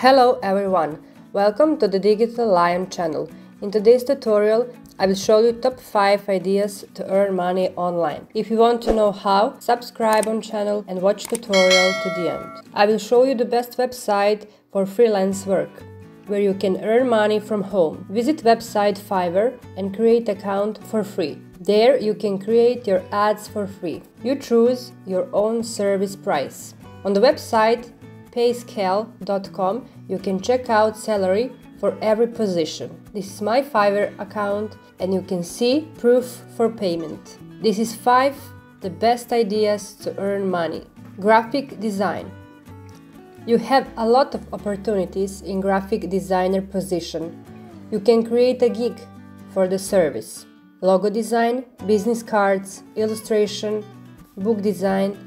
Hello everyone, welcome to the Digital Lion channel. In today's tutorial, I will show you top 5 ideas to earn money online. If you want to know how, subscribe on channel and watch tutorial to the end. I will show you the best website for freelance work, where you can earn money from home. Visit website Fiverr and create account for free. There you can create your ads for free. You choose your own service price. On the website Payscale.com you can check out salary for every position. This is my Fiverr account and you can see proof for payment. This is 5 the best ideas to earn money. Graphic design. You have a lot of opportunities in graphic designer position. You can create a gig for the service. Logo design, business cards, illustration, book design,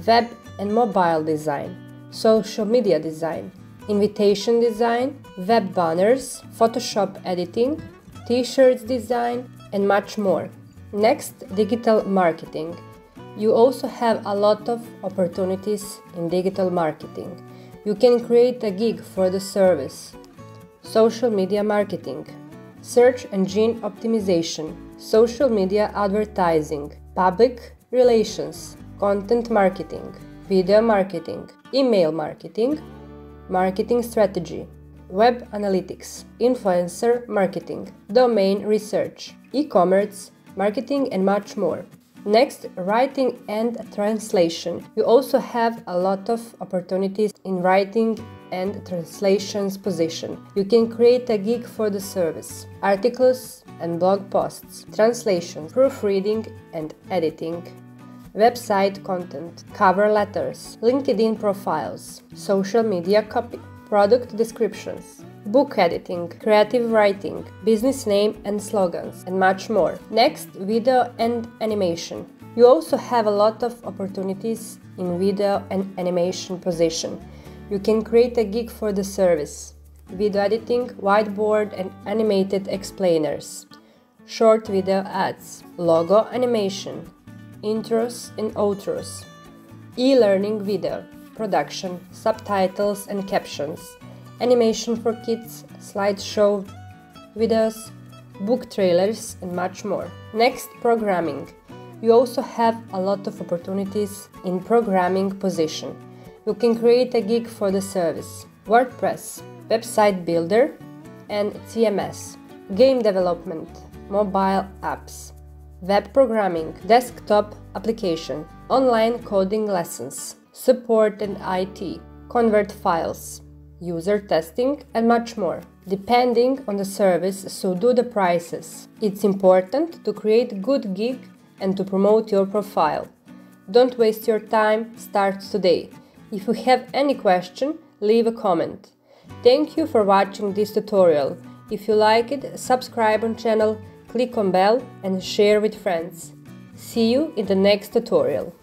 web and mobile design, social media design, invitation design, web banners, Photoshop editing, t-shirts design, and much more. Next, digital marketing. You also have a lot of opportunities in digital marketing. You can create a gig for the service. Social media marketing, search engine optimization, social media advertising, public relations, content marketing, video marketing, email marketing, marketing strategy, web analytics, influencer marketing, domain research, e-commerce, marketing and much more. Next, writing and translation. You also have a lot of opportunities in writing and translations position. You can create a gig for the service, articles and blog posts, translations, proofreading and editing, website content, cover letters, LinkedIn profiles, social media copy, product descriptions, book editing, creative writing, business name and slogans, and much more. Next, video and animation. You also have a lot of opportunities in video and animation position. You can create a gig for the service, video editing, whiteboard and animated explainers, short video ads, logo animation, intros and outros, e-learning video, production, subtitles and captions, animation for kids, slideshow videos, book trailers and much more. Next, programming. You also have a lot of opportunities in programming position. You can create a gig for the service, WordPress, website builder and CMS, game development, mobile apps, web programming, desktop application, online coding lessons, support and IT, convert files, user testing and much more. Depending on the service, so do the prices. It's important to create good gig and to promote your profile. Don't waste your time, start today. If you have any question, leave a comment. Thank you for watching this tutorial. If you like it, subscribe on channel, click on bell and share with friends. See you in the next tutorial.